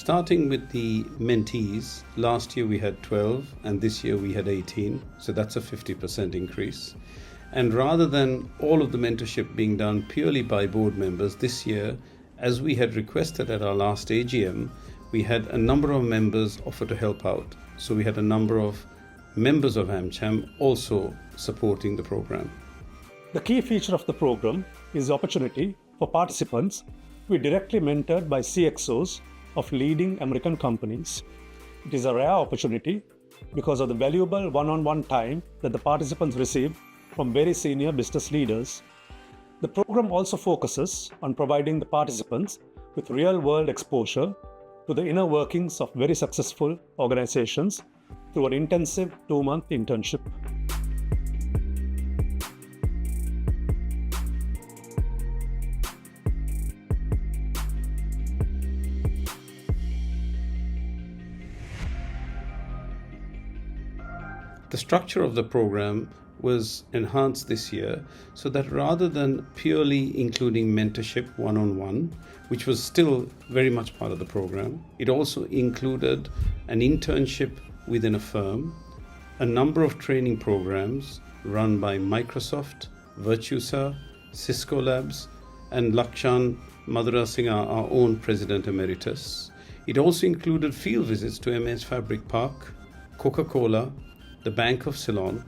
Starting with the mentees, last year we had 12 and this year we had 18, so that's a 50% increase. And rather than all of the mentorship being done purely by board members, this year, as we had requested at our last AGM, we had a number of members offer to help out. So we had a number of members of AmCham also supporting the program. The key feature of the program is the opportunity for participants to be directly mentored by CXOs of leading American companies. It is a rare opportunity because of the valuable one-on-one time that the participants receive from very senior business leaders. The program also focuses on providing the participants with real-world exposure to the inner workings of very successful organizations through an intensive 2-month internship. The structure of the program was enhanced this year so that rather than purely including mentorship one-on-one, which was still very much part of the program, it also included an internship within a firm, a number of training programs run by Microsoft, Virtusa, Cisco Labs, and Lakshan Madhurasinghe, our own President Emeritus. It also included field visits to MS Fabric Park, Coca-Cola, the Bank of Ceylon.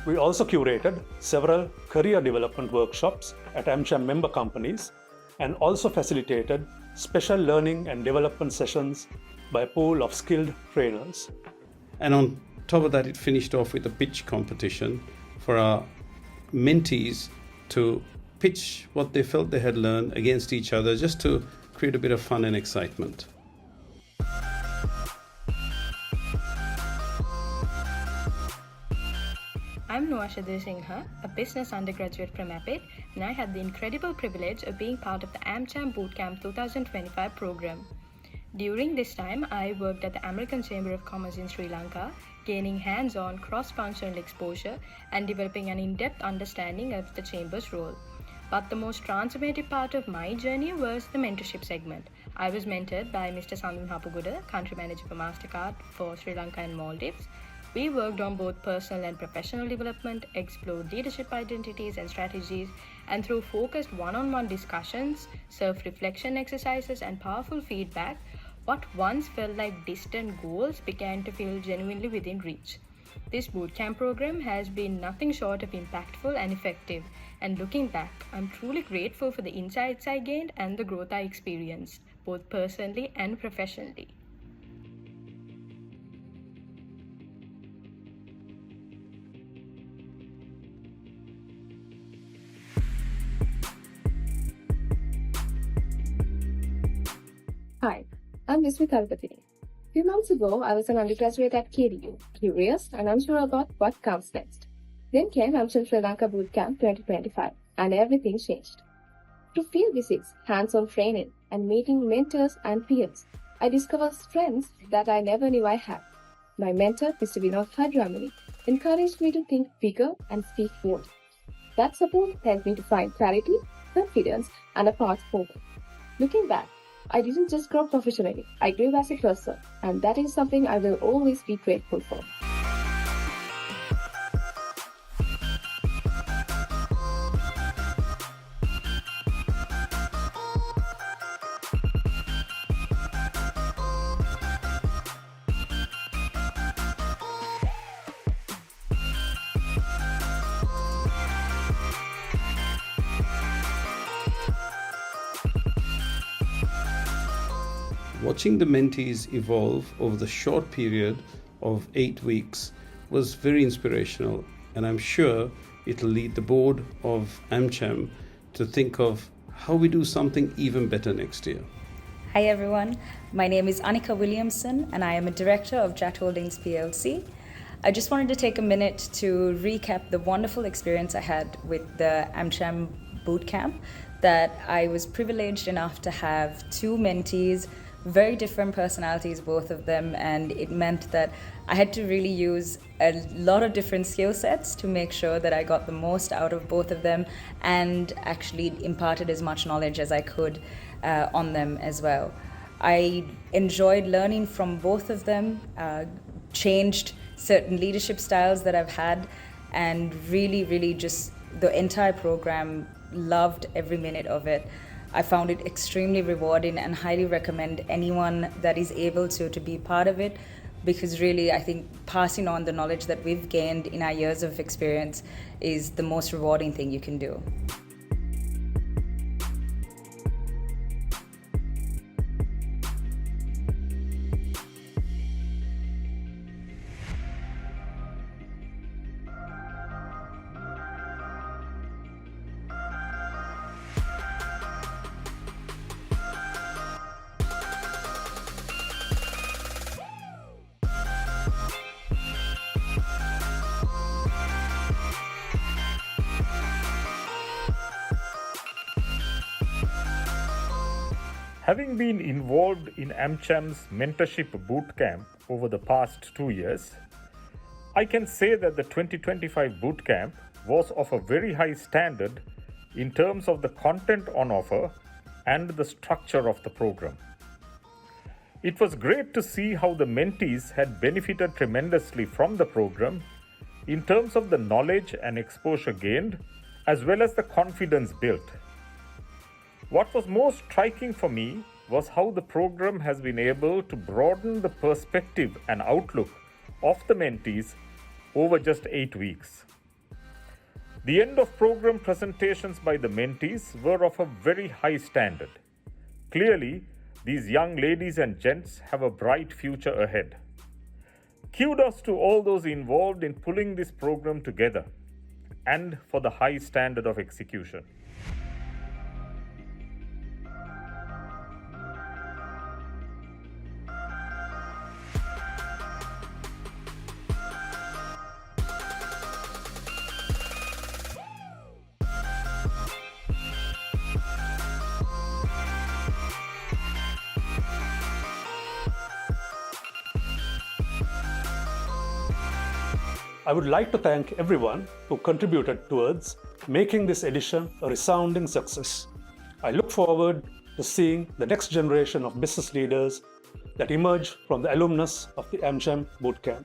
We also curated several career development workshops at AmCham member companies and also facilitated special learning and development sessions by a pool of skilled trainers. And on top of that, it finished off with a pitch competition for our mentees to pitch what they felt they had learned against each other, just to create a bit of fun and excitement. I'm Noashadri Singha, a business undergraduate from APIT, and I had the incredible privilege of being part of the AmCham Bootcamp 2025 program. During this time, I worked at the American Chamber of Commerce in Sri Lanka, gaining hands-on cross-functional exposure and developing an in-depth understanding of the Chamber's role. But the most transformative part of my journey was the mentorship segment. I was mentored by Mr. Sandun Hapuguda, country manager for Mastercard for Sri Lanka and Maldives. We worked on both personal and professional development, explored leadership identities and strategies, and through focused one-on-one discussions, self-reflection exercises, and powerful feedback, what once felt like distant goals began to feel genuinely within reach. This bootcamp program has been nothing short of impactful and effective, and looking back, I'm truly grateful for the insights I gained and the growth I experienced, both personally and professionally. Hi, I'm Vismi Kalpatini. A few months ago, I was an undergraduate at KDU, curious and unsure about what comes next. Then came AmCham Sri Lanka Bootcamp 2025, and everything changed. Through field visits, hands-on training, and meeting mentors and peers, I discovered strengths that I never knew I had. My mentor, Mr. Vinod Hadramani, encouraged me to think bigger and speak more. That support helped me to find clarity, confidence, and a path forward. Looking back, I didn't just grow professionally, I grew as a person, and that is something I will always be grateful for. Watching the mentees evolve over the short period of 8 weeks was very inspirational, and I'm sure it'll lead the board of AmCham to think of how we do something even better next year. Hi everyone, my name is Annika Williamson and I am a director of Jat Holdings PLC. I just wanted to take a minute to recap the wonderful experience I had with the AmCham Bootcamp, that I was privileged enough to have 2 mentees very different personalities, both of them, and it meant that I had to really use a lot of different skill sets to make sure that I got the most out of both of them and actually imparted as much knowledge as I could on them as well. I enjoyed learning from both of them, changed certain leadership styles that I've had, and really just the entire program, loved every minute of it. I found it extremely rewarding and highly recommend anyone that is able to be part of it, because really I think passing on the knowledge that we've gained in our years of experience is the most rewarding thing you can do. Having been involved in AmCham's mentorship bootcamp over the past 2 years, I can say that the 2025 bootcamp was of a very high standard in terms of the content on offer and the structure of the program. It was great to see how the mentees had benefited tremendously from the program in terms of the knowledge and exposure gained, as well as the confidence built. What was most striking for me was how the program has been able to broaden the perspective and outlook of the mentees over just 8 weeks. The end of program presentations by the mentees were of a very high standard. Clearly, these young ladies and gents have a bright future ahead. Kudos to all those involved in pulling this program together and for the high standard of execution. I would like to thank everyone who contributed towards making this edition a resounding success. I look forward to seeing the next generation of business leaders that emerge from the alumnus of the AmCham Bootcamp.